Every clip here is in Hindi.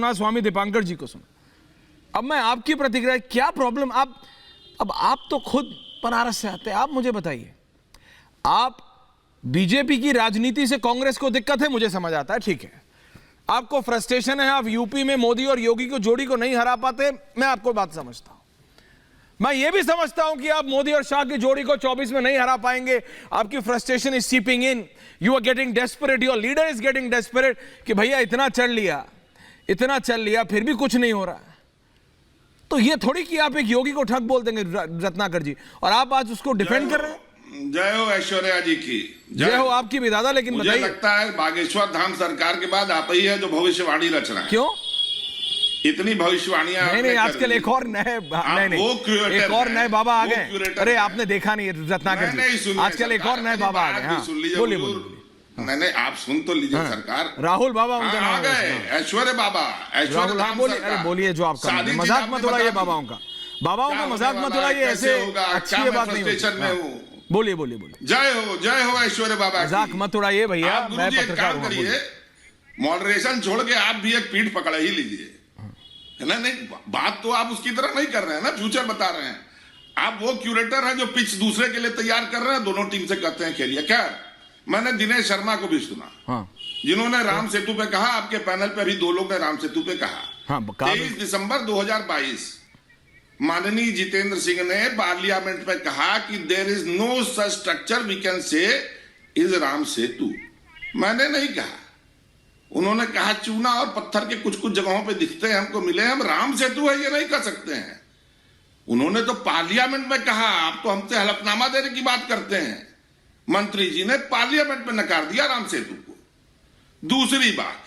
सुना, स्वामी दीपांकर जी को सुना। अब मैं आपकी प्रतिक्रिया, क्या प्रॉब्लम, आप तो खुद बनारस से आते हैं, आप मुझे बताइए, आप बीजेपी की राजनीति से कांग्रेस को दिक्कत है, मुझे समझ आता है, ठीक है। आपको फ्रस्ट्रेशन है, आप यूपी में मोदी और योगी को जोड़ी को नहीं हरा पाते, मैं आपको बात समझता हूं। मैं ये भी समझता हूं कि आप मोदी और शाह की जोड़ी को 24 में नहीं हरा पाएंगे। आपकी frustration is seeping in, you are getting desperate, your leader is getting desperate कि भैया इतना चल लिया फिर भी कुछ नहीं हो रहा। तो ये थोड़ी कि आप एक योगी को ठग बोल देंगे रत्नाकर जी, और आप आज उसको डिफेंड कर रहे हैं। जय हो ऐश्वर्या जी की जय हो आपकी भी दादा। लेकिन मुझे लगता है बागेश्वर धाम सरकार के बाद आप ही है जो भविष्यवाणी रच रहा है। क्यों इतनी भविष्यवाणियां? नहीं, आजकल एक और नए एक और नए बाबा आ गए। अरे आपने देखा नहीं रत्नाकर जी, आजकल एक और नए बाबा आ गए। बोलिए नहीं, आप सुन तो लीजिए सरकार। राहुल बाबा उनका नाम आ गए, ऐश्वर्य बाबा, राहुल। हाँ बोलिए जो आप कर, मजाक मत उड़ाइए बाबाओं का मजाक मत उड़ाइए, ऐसे अच्छी बात नहीं। बोलिए जय हो ऐश्वर्य बाबा, मजाक मत उड़ाइए भैया, मैं पत्रकार हूं। मॉडरेशन छोड़ के आप भी एक पीठ पकड़ ही लीजिए, है ना। नहीं, बात तो आप उसकी तरह नहीं कर रहे हैं ना, फ्यूचर बता रहे हैं। आप वो क्यूरेटर हैं जो पिच दूसरे के लिए तैयार कर रहे हैं, दोनों टीम से कहते हैं खेलिए। क्या मैंने दिनेश शर्मा को भी सुना, जिन्होंने राम सेतु पे कहा, आपके पैनल पे भी 2 लोग ने राम सेतु पे कहा। 23 दिसंबर 2022 माननीय जितेंद्र सिंह ने पार्लियामेंट में कहा कि there is no such structure we can say is Ram Setu. मैंने नहीं कहा, उन्होंने कहा चूना और पत्थर के कुछ जगहों पे दिखते हैं, हमको मिले, हम राम सेतु है ये नहीं कह सकते हैं। उन्होंने तो पार्लियामेंट में कहा, आप तो हमसे हलफनामा देने की बात करते हैं। मंत्री जी ने पार्लियामेंट में नकार दिया राम सेतु को। दूसरी बात,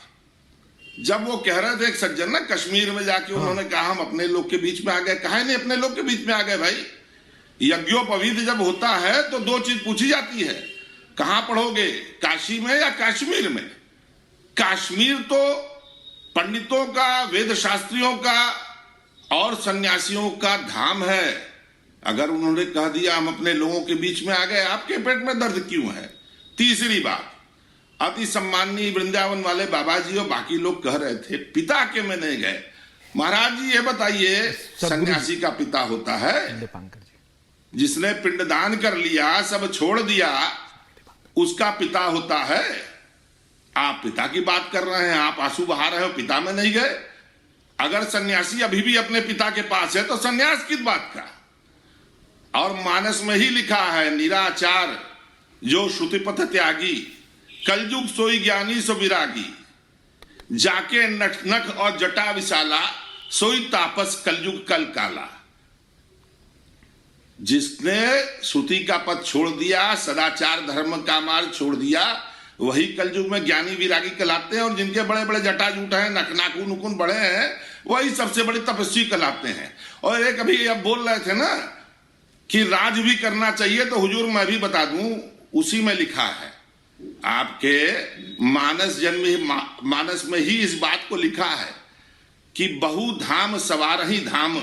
जब वो कह रहे थे एक सज्जन ना कश्मीर में जाके, उन्होंने कहा हम अपने लोग के बीच में आ गए। कहा नहीं अपने लोग के बीच में आ गए भाई, यज्ञोपवीत जब होता है तो 2 चीज पूछी जाती है, कहां पढ़ोगे, काशी में या कश्मीर में। कश्मीर तो पंडितों का, वेद शास्त्रियों का और सन्यासियों का धाम है। अगर उन्होंने कह दिया हम अपने लोगों के बीच में आ गए, आपके पेट में दर्द क्यों है। तीसरी बात, अति सम्माननीय वृंदावन वाले बाबा जी और बाकी लोग कह रहे थे पिता के में नहीं गए। महाराज जी ये बताइए, सन्यासी का पिता होता है जिसने पिंडदान कर लिया, सब छोड़ दिया, उसका पिता होता है। आप पिता की बात कर रहे हैं, आप आंसू बहा रहे हो, पिता में नहीं गए। अगर सन्यासी अभी भी अपने पिता के पास है तो सन्यास किस बात का। और मानस में ही लिखा है, निराचार जो श्रुतिपथ त्यागी, कलयुग सोई ज्ञानी सो विरागी, जाके नख नख और जटा विशाला, सोई तापस कलयुग कल काला। जिसने श्रुति का पथ छोड़ दिया, सदाचार धर्म का मार्ग छोड़ दिया, वही कलयुग में ज्ञानी विरागी कहलाते हैं। और जिनके बड़े बड़े जटा जूट हैं, नाखून नुकुन बड़े हैं, वही सबसे बड़ी तपस्वी कहलाते हैं। और एक अभी अब बोल रहे थे ना कि राज भी करना चाहिए, तो हुजूर मैं भी बता दूं, उसी में लिखा है, आपके मानस में ही इस बात को लिखा है कि बहु धाम सवारही धाम,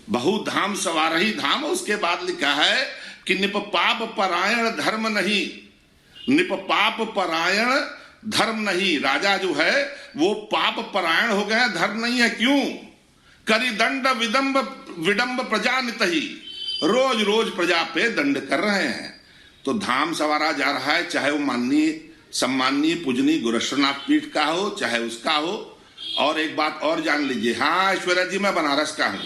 बहु धाम सवारही धाम। उसके बाद लिखा है कि निपपाप परायण धर्म नहीं, निपपाप परायण धर्म नहीं। राजा जो है वो पाप परायण हो गए, धर्म नहीं है। क्यों? करी दंड विडंब प्रजा नित ही, रोज रोज प्रजा पे दंड कर रहे हैं। तो धाम सवारा जा रहा है, चाहे वो माननीय सम्माननीय पूजनीय गोरक्षनाथ पीठ का हो, चाहे उसका हो। और एक बात और जान लीजिए, हाँ ऐश्वर्या जी मैं बनारस का हूं।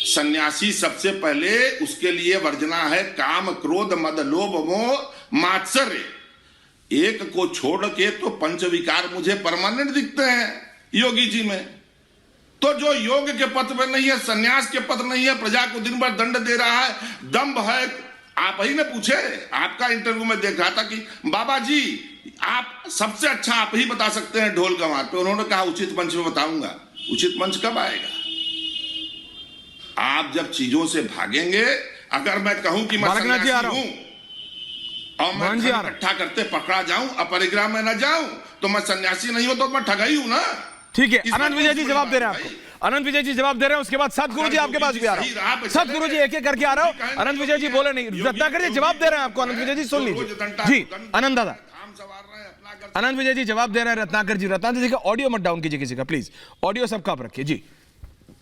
सन्यासी सबसे पहले उसके लिए वर्जना है काम क्रोध मद लोभ मोह मात्सर्य। एक को छोड़ के तो पंच विकार मुझे परमानेंट दिखते हैं योगी जी में। तो जो योग के पथ पे नहीं है, सन्यास के पथ नहीं है, प्रजा को दिन भर दंड दे रहा है, दंभ है। आप ही ने पूछे, आपका इंटरव्यू में देख रहा था कि बाबा जी आप सबसे अच्छा आप ही बता सकते हैं ढोल गंवार पे। उन्होंने कहा उचित मंच में बताऊंगा। उचित मंच कब आएगा? आप जब चीजों से भागेंगे। अगर मैं कहूं कि मैं सन्यासी हूं और मैं इकट्ठा करते पकड़ा जाऊं, अपरिग्रह में न जाऊं, तो मैं सन्यासी नहीं हूं, तो मैं ठगा ही हूं ना। ठीक है, अनंत विजय जी जवाब दे रहे हैं आपको। अनंत विजय जी जवाब दे रहे हैं, उसके बाद सतगुरु जी आपके पास भी आ रहा हूं। सतगुरु जी एक एक करके आ रहा हूं। अनंत विजय जी बोले नहीं, रत्नाकर जी जवाब दे रहे हैं आपको। अनंत विजय जी सुन लीजिए जी। अनंत दादा संवार रहे हैं, अपना घर अनंत विजय जी जवाब दे रहे हैं रत्नाकर जी। रत्नाकर जी का ऑडियो मत डाउन कीजिए किसी का, प्लीज। ऑडियो सबका आप रखिए जी।